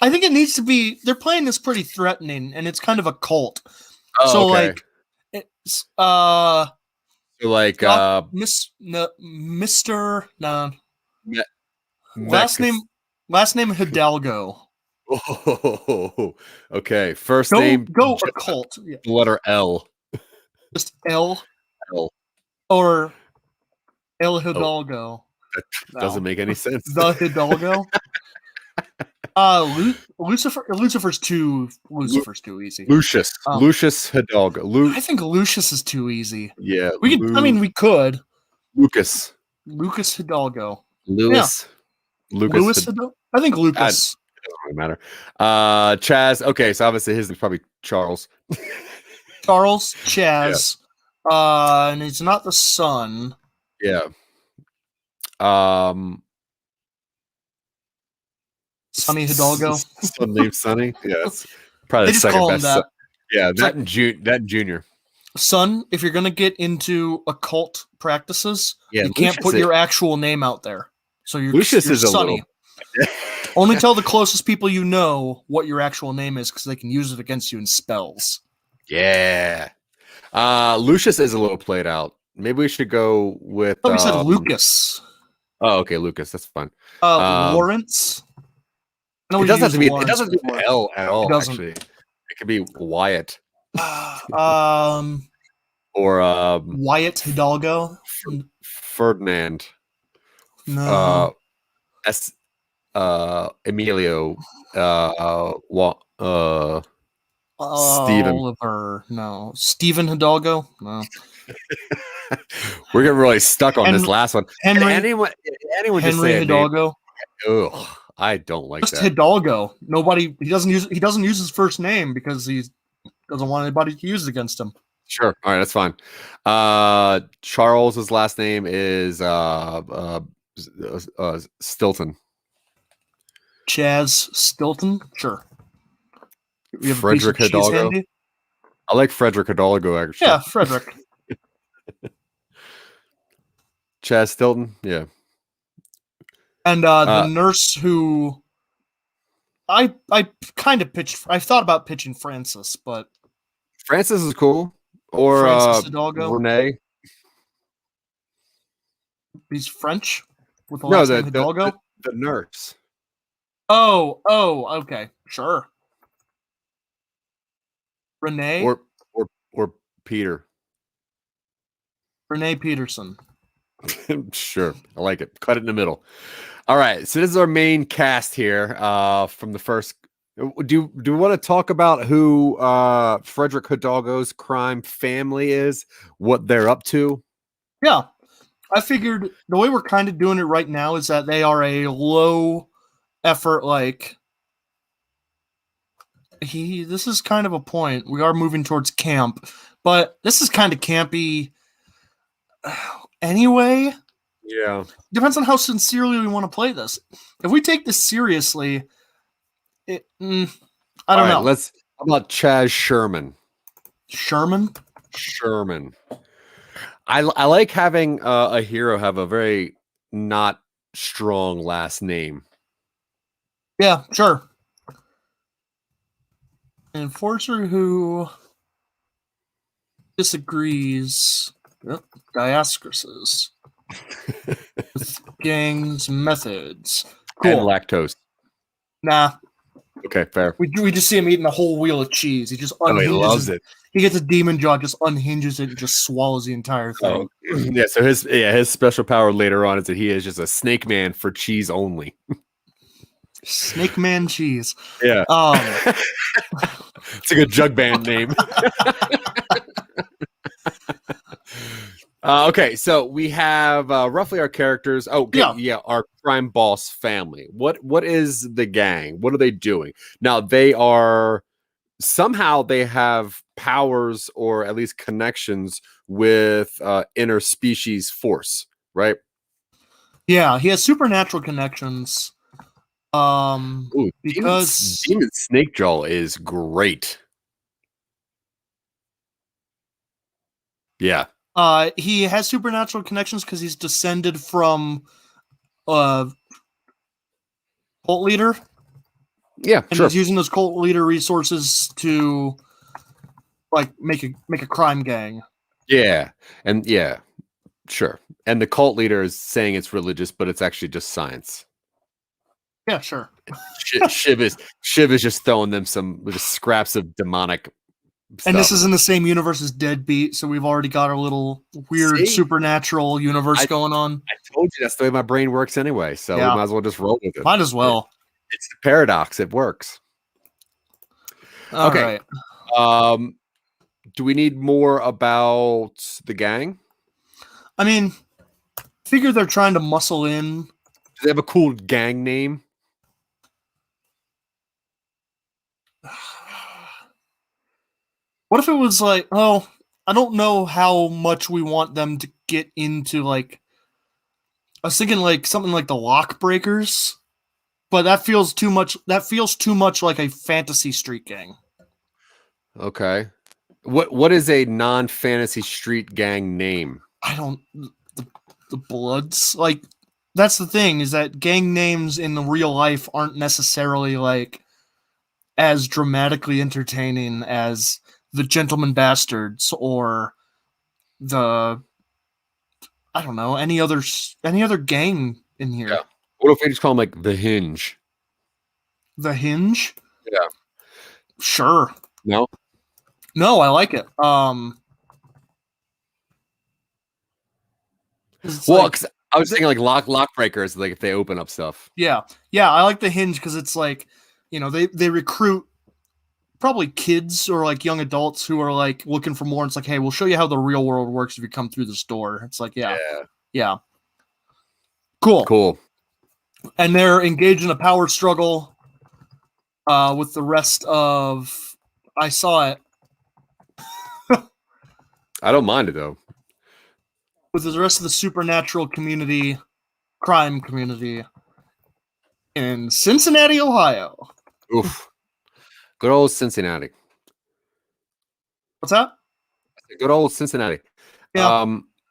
I think it needs to be. They're playing this pretty threatening, and it's kind of a cult. Oh, so okay. like, it's Mr. No. Last name Hidalgo. Oh, okay. First go, name go occult. Yeah. Letter L. Just L. L. Or El Hidalgo. That doesn't make any sense. The Hidalgo. Lucifer's too easy. Lucius Hidalgo. I think Lucius is too easy. Yeah. We could. We could. Lucas Hidalgo. Lucas Hidalgo. I think Lucas. It doesn't really matter. Chaz. Okay, so obviously his is probably Charles. Charles Chaz. Yeah. And he's not the son. Yeah. Sonny Hidalgo. Son named Sonny. Yes. Probably the second best. That. Yeah, that and Junior. Son, if you're gonna get into occult practices, you can't put your actual name out there. So Lucius is Sonny. Only tell the closest people you know what your actual name is, because they can use it against you in spells. Yeah. Lucius is a little played out. Maybe we should go with. We said Lucas. Oh, okay, Lucas. That's fine. Lawrence. It doesn't have to be. It doesn't be L at all. Actually, it could be Wyatt. Or Wyatt Hidalgo. Ferdinand. No. Emilio. Stephen. Oliver. No. Stephen Hidalgo. No. We're getting really stuck on this last one. Anyone Henry just say Hidalgo. Ugh, I don't like that. Hidalgo. Nobody. He doesn't use his first name because he doesn't want anybody to use it against him. Sure. All right, that's fine. Charles's last name is Stilton. Chaz Stilton. Sure. Frederick Hidalgo. I like Frederick Hidalgo actually. Yeah, Frederick. Chaz Stilton. Yeah. And the nurse who I kind of pitched. I thought about pitching Francis, but Francis is cool. Or Francis Hidalgo. Renee. He's French with the last name Hidalgo. The nurse. Oh, okay, sure. Renee or Peter. Renee Peterson. Sure, I like it. Cut it in the middle. All right, so this is our main cast here. From the first. Do we want to talk about who Frederick Hidalgo's crime family is? What they're up to? Yeah, I figured the way we're kind of doing it right now is that they are a low effort, like this is kind of a point. We are moving towards camp, but this is kind of campy anyway. Yeah. Depends on how sincerely we want to play this. If we take this seriously, I don't know. How about Chaz Sherman? Sherman. I like having a hero have a very not strong last name. Yeah, sure. An enforcer who disagrees. Yep, Diascrisis. With gang's methods. Cool. And lactose. Nah. Okay, fair. We just see him eating a whole wheel of cheese. He just he loves it. He gets a demon jaw, just unhinges it, and just swallows the entire thing. Yeah. So his special power later on is that he is just a snake man for cheese only. Snake man cheese. Yeah. It's a good jug band name. Okay, so we have roughly our characters. Oh, okay, yeah, our crime boss family. What is the gang? What are they doing? Now they are somehow they have powers or at least connections with interspecies force, right? Yeah, he has supernatural connections. Ooh, Because Demon Snakejaw is great. Yeah. he has supernatural connections because he's descended from cult leader. Yeah, and sure. he's using those cult leader resources to like make a crime gang. Yeah, and yeah, sure. And the cult leader is saying it's religious, but it's actually just science. Yeah, sure. Shiv is just throwing them some just scraps of demonic stuff. And this is in the same universe as Deadbeat, so we've already got a little weird supernatural universe going on. I told you that's the way my brain works anyway, so we might as well just roll with it. Might as well. It's the paradox. It works. All okay. Right. Do we need more about the gang? I mean, figure they're trying to muscle in. Do they have a cool gang name? What if it was like, oh, I don't know how much we want them to get into, like, I was thinking like something like the Lock Breakers, but that feels too much like a fantasy street gang. Okay. What is a non-fantasy street gang name? I don't the Bloods. Like, that's the thing, is that gang names in the real life aren't necessarily like as dramatically entertaining as the Gentleman Bastards or the, I don't know, any other gang in here. Yeah. What if we just call them like the Hinge? The Hinge? Yeah. Sure. No, I like it. Well, because I was thinking like lock breakers, like if they open up stuff. Yeah, I like the Hinge because it's like, you know, they recruit probably kids or like young adults who are like looking for more. And it's like, hey, we'll show you how the real world works if you come through this door. It's like, yeah. Cool. And they're engaged in a power struggle with the rest of. I saw it. I don't mind it though. With the rest of the supernatural community, crime community in Cincinnati, Ohio. Oof. Good old Cincinnati. What's that? Good old Cincinnati. Yeah.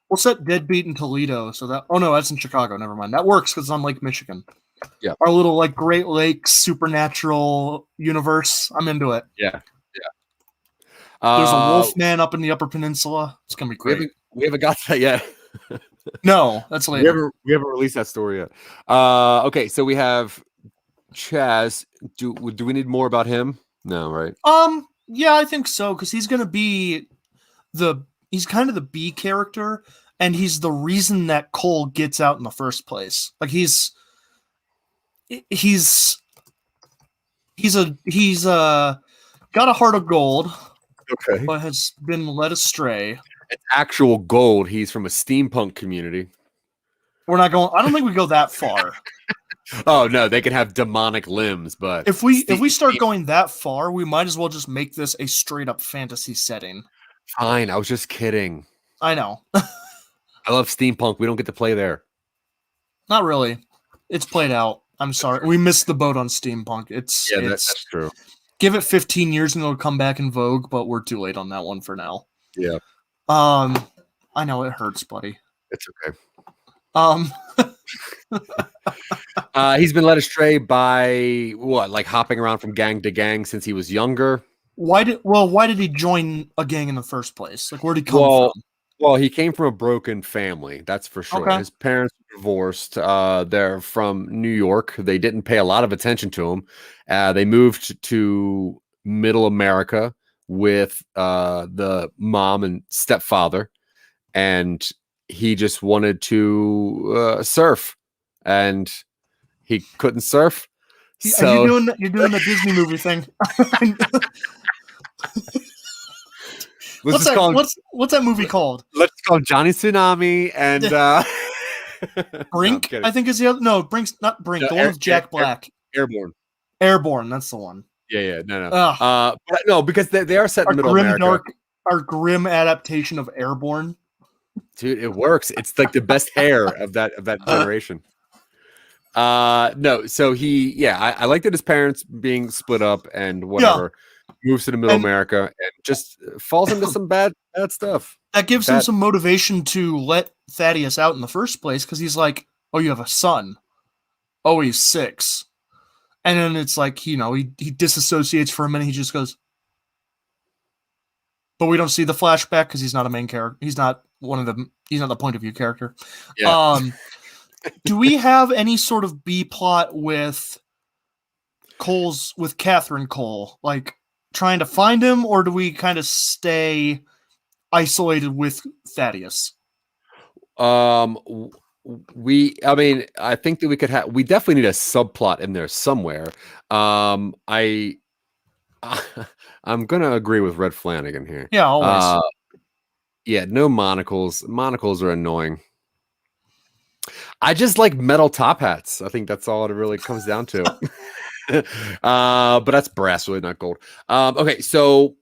We'll set Deadbeat in Toledo. So that. Oh no, that's in Chicago. Never mind. That works because I'm Lake Michigan. Yeah. Our little like Great Lakes supernatural universe. I'm into it. Yeah. There's a wolf man up in the Upper Peninsula. It's gonna be great. We haven't got that yet. No, that's later. We haven't released that story yet. Okay, so we have Chaz. Do we need more about him? No, right? Yeah, I think so, because he's gonna be he's kind of the B character, and he's the reason that Cole gets out in the first place. Like he's got a heart of gold. Okay. But has been led astray. It's actual gold. He's from a steampunk community. We're not going. I don't think we go that far. Oh no, they can have demonic limbs, but if we start going that far, we might as well just make this a straight up fantasy setting. Fine, I was just kidding. I know. I love steampunk. We don't get to play there. Not really. It's played out. I'm sorry. We missed the boat on steampunk. That's true. Give it 15 years and it'll come back in vogue, but we're too late on that one for now. Yeah. I know it hurts, buddy. It's okay. He's been led astray by what, like hopping around from gang to gang since he was younger. Why did he join a gang in the first place? Like, where'd he come from? Well, he came from a broken family, that's for sure. Okay. His parents were divorced. They're from New York. They didn't pay a lot of attention to him. They moved to Middle America with the mom and stepfather, and he just wanted to surf, and he couldn't surf. So you're doing the Disney movie thing. What's that movie called? Let's call Johnny Tsunami and Brink. No, I think is the other. No, Brink's not Brink. No, the one with Jack Black. Airborne. Airborne. That's the one. Yeah. No. But no, because they are set in Middle America. Our grim adaptation of Airborne. Dude, it works. It's like the best hair of that generation. No, so I like that his parents being split up and whatever, moves to the Middle America and just falls into some bad stuff. That gives him some motivation to let Thaddeus out in the first place, because he's like, oh, you have a son. Oh, he's 6. And then it's like, he disassociates for a minute. He just goes, but we don't see the flashback because he's not a main character. He's not he's not the point of view character. Yeah. Do we have any sort of B plot with Catherine Cole, like trying to find him, or do we kind of stay isolated with Thaddeus? I think that we definitely need a subplot in there somewhere. I'm gonna agree with Red Flanagan here. Yeah, always. No monocles. Monocles are annoying. I just like metal top hats. I think that's all it really comes down to. But that's brass, really, not gold. Okay, so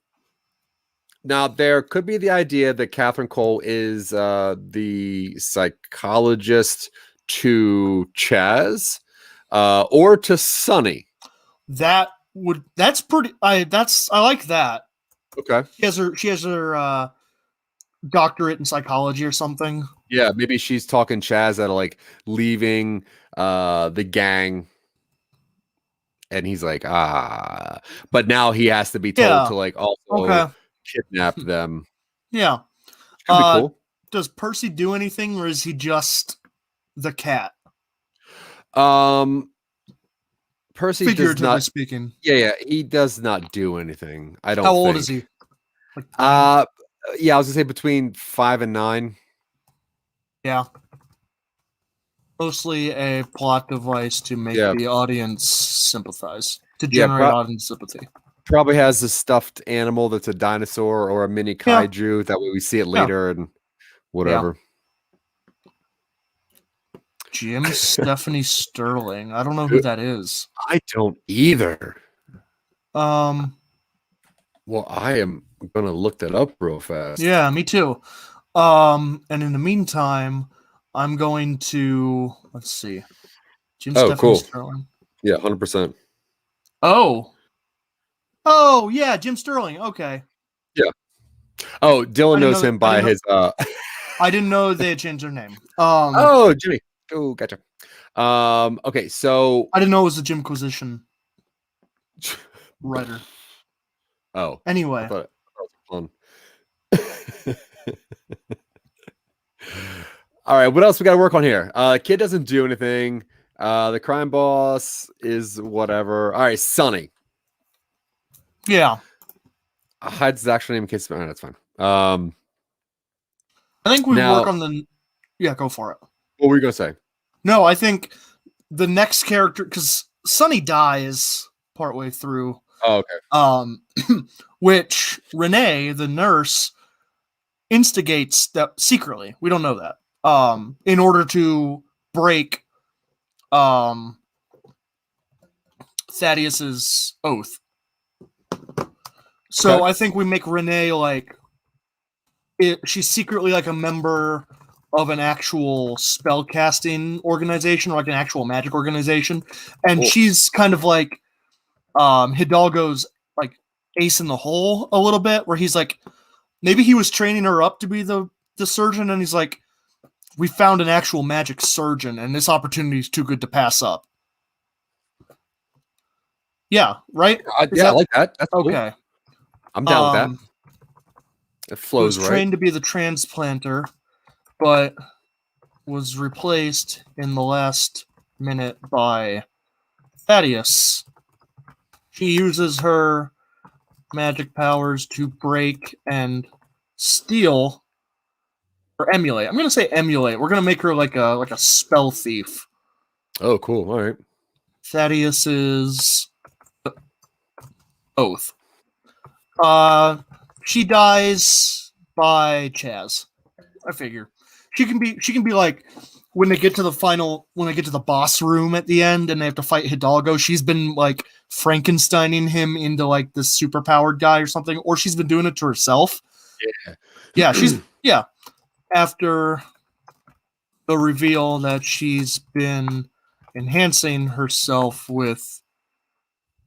now there could be the idea that Catherine Cole is the psychologist to Chaz, or to Sonny. I like that. Okay. She has her doctorate in psychology or something. Yeah, maybe she's talking Chaz out of like leaving the gang, and he's like, but now he has to be told to like also kidnap them. Yeah. Could be cool. Does Percy do anything, or is he just the cat? Percy figuratively does not, speaking. Yeah, he does not do anything. I don't. How old is he? Like, I was gonna say between 5 and 9. Yeah. Mostly a plot device to make the audience sympathize, to generate audience sympathy. Probably has a stuffed animal that's a dinosaur or a mini kaiju. That way we see it later and whatever. Jim Stephanie Sterling. I don't know who that is. I don't either. Well, I am gonna look that up real fast. Yeah, me too. And in the meantime, I'm going to let's see. Jim Stephanie Sterling. Yeah, 100%. Oh yeah, Jim Sterling. Okay. Yeah. Oh, Dylan knows him by his. I didn't know they had changed their name. Jimmy. Oh, gotcha. Okay, so I didn't know it was the Jimquisition writer. Oh. Anyway. I thought it was fun. All right, what else we got to work on here? Kid doesn't do anything. The crime boss is whatever. All right, Sonny. Yeah. Hides his actual name in case. That's fine. I think we work on the. Yeah, go for it. What were you gonna say? No, I think the next character, because Sonny dies partway through. Oh, okay. Which Renee, the nurse, instigates that secretly. We don't know that. In order to break Thaddeus's oath. So I think we make Renee like she's secretly like a member of an actual spellcasting organization, or like an actual magic organization, and she's kind of like Hidalgo's like ace in the hole a little bit, where he's like, maybe he was training her up to be the surgeon, and he's like, we found an actual magic surgeon, and this opportunity is too good to pass up. Yeah, right? I like that. That's okay. Cool. I'm down with that. It flows right. Trained to be the transplanter, but was replaced in the last minute by Thaddeus. She uses her magic powers to break and steal or emulate. I'm going to say emulate. We're going to make her like a spell thief. Oh, cool. All right. Thaddeus's oath. She dies by Chaz. I figure she can be like when they get to the boss room at the end and they have to fight Hidalgo. She's been like Frankensteining him into like this superpowered guy or something, or she's been doing it to herself. Yeah. After the reveal that she's been enhancing herself with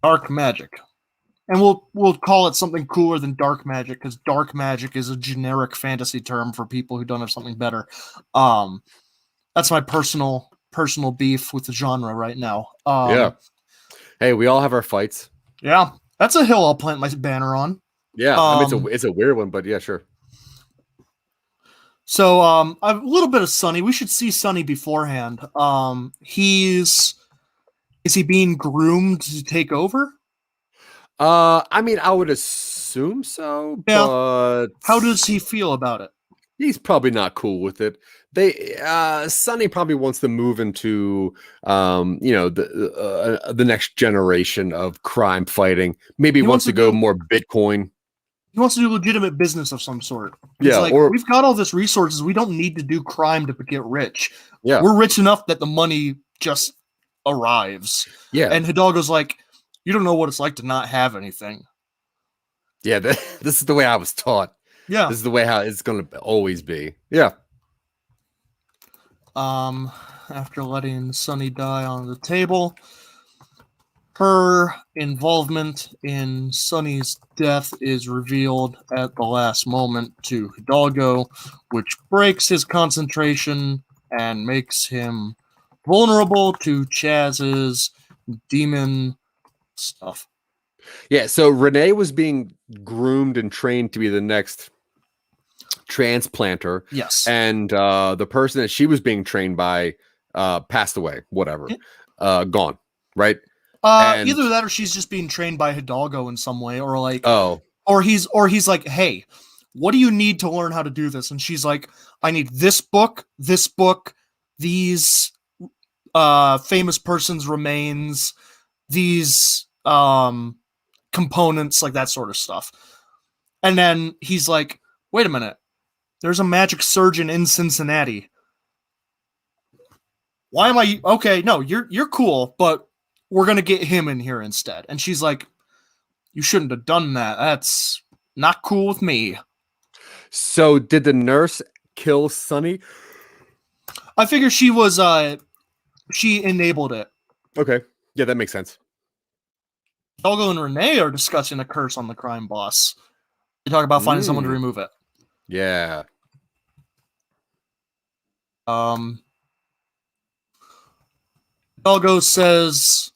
dark magic. And we'll call it something cooler than dark magic, because dark magic is a generic fantasy term for people who don't have something better. That's my personal beef with the genre right now. Hey, we all have our fights. Yeah, that's a hill I'll plant my banner on. Yeah, I mean, it's a weird one, but yeah, sure. So a little bit of Sonny. We should see Sonny beforehand. Is he being groomed to take over? I mean, I would assume so, but how does he feel about it? He's probably not cool with it. Sonny probably wants to move into, the next generation of crime fighting. Maybe he wants to go more Bitcoin. He wants to do legitimate business of some sort. It's we've got all this resources. We don't need to do crime to get rich. Yeah, we're rich enough that the money just arrives. Yeah, and Hidalgo's like, you don't know what it's like to not have anything. Yeah, this is the way I was taught. Yeah, this is the way how it's going to always be. Yeah. After letting Sonny die on the table, her involvement in Sonny's death is revealed at the last moment to Hidalgo, which breaks his concentration and makes him vulnerable to Chaz's demon stuff. Yeah, so Renee was being groomed and trained to be the next transplanter. Yes. And the person that she was being trained by passed away, whatever. Gone, right? Either that or she's just being trained by Hidalgo in some way, or like or he's like, hey, what do you need to learn how to do this? And she's like, I need this book, these famous person's remains, these components, like that sort of stuff. And then he's like, wait a minute, there's a magic surgeon in Cincinnati. Why am I okay? No, you're cool, but we're gonna get him in here instead. And she's like, you shouldn't have done that. That's not cool with me. So did the nurse kill Sonny? I figure she was she enabled it. Okay. Yeah, that makes sense. Hidalgo and Renee are discussing a curse on the crime boss. They talk about finding someone to remove it. Yeah. Hidalgo says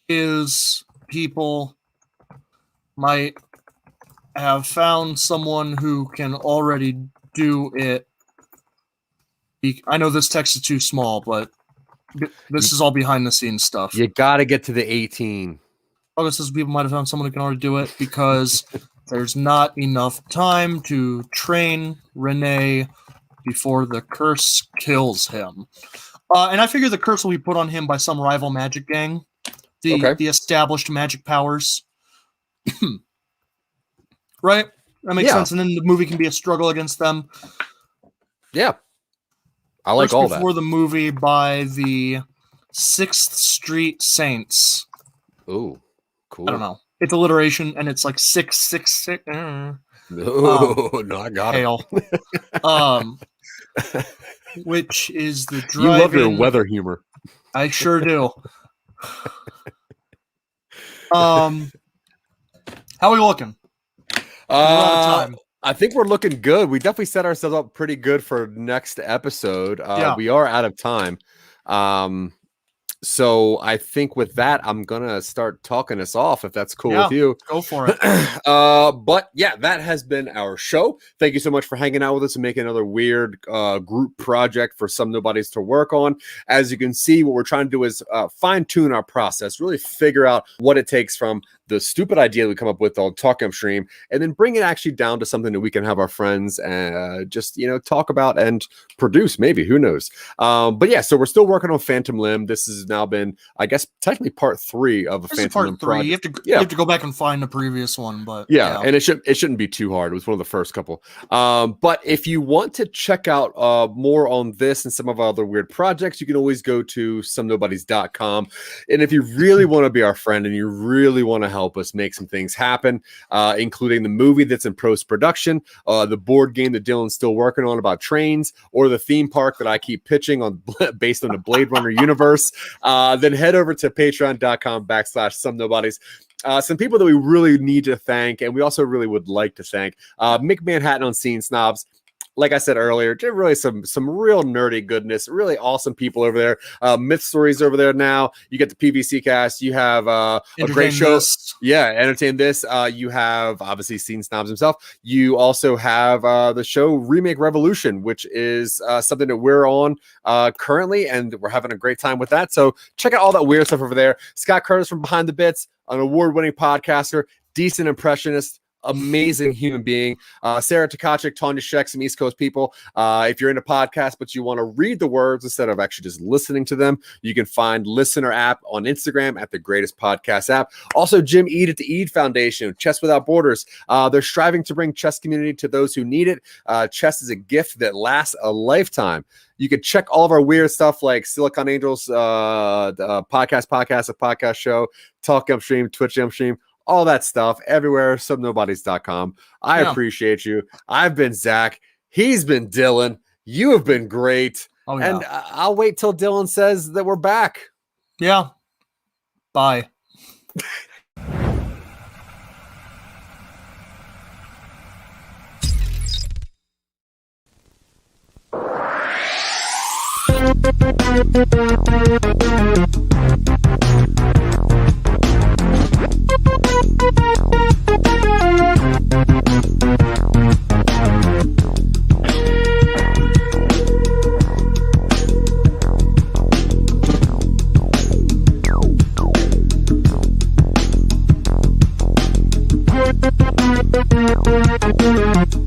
his people might have found someone who can already do it. I know this text is too small, but this is all behind the scenes stuff. You got to get to the 18. Hidalgo says people might have found someone who can already do it because there's not enough time to train Renee before the curse kills him. And I figure the curse will be put on him by some rival magic gang. The established magic powers. Right? That makes sense. And then the movie can be a struggle against them. Yeah. I like all that. Before the movie by the 6th Street Saints. Ooh, cool. I don't know. It's alliteration, and it's like 666. No, I got it. Which is the driving... You love your weather humor. I sure do. How are we looking? I think we're looking good. We definitely set ourselves up pretty good for next episode. We are out of time. So I think with that, I'm gonna start talking us off, if that's cool with you. Go for it. But yeah, that has been our show. Thank you so much for hanging out with us and making another weird group project for Some Nobodies to work on. As you can see, what we're trying to do is fine-tune our process, really figure out what it takes from the stupid idea we come up with on Talking UpStream, and then bring it actually down to something that we can have our friends just talk about and produce. Maybe, who knows? But yeah, so we're still working on Phantom Limb. This has now been, I guess, technically part 3 of a Phantom Limb project. You have to go back and find the previous one, but and it shouldn't be too hard. It was one of the first couple. But if you want to check out more on this and some of our other weird projects, you can always go to somenobodies.com. And if you really want to be our friend and you really want to help us make some things happen, including the movie that's in post-production, the board game that Dylan's still working on about trains, or the theme park that I keep pitching on based on the Blade Runner universe, then head over to patreon.com/Some Nobodies. Some people that we really need to thank, and we also really would like to thank Mick Manhattan on Scene Snobs. Like I said earlier, really some real nerdy goodness, really awesome people over there. Myth Stories over there now. You get the PVC cast. You have a great show. This. Yeah, Entertain This. You have, obviously, Scene Snobs himself. You also have the show Remake Revolution, which is something that we're on currently, and we're having a great time with that. So check out all that weird stuff over there. Scott Curtis from Behind the Bits, an award-winning podcaster, decent impressionist, amazing human being. Sarah Tkachuk, Tanya Sheck, some East Coast people. If you're in a podcast but you want to read the words instead of actually just listening to them, you can find Listener app on Instagram at the greatest podcast app. Also, Jim Eid at the Eid Foundation, Chess Without Borders. They're striving to bring chess community to those who need it. Chess is a gift that lasts a lifetime. You can check all of our weird stuff like Silicon Angels, the podcast show, Talk UpStream, Twitch UpStream, all that stuff everywhere. SomeNobodies.com. I appreciate you. I've been Zach. He's been Dylan. You have been great. Oh, yeah. And I'll wait till Dylan says that we're back. Yeah. Bye. Thank you.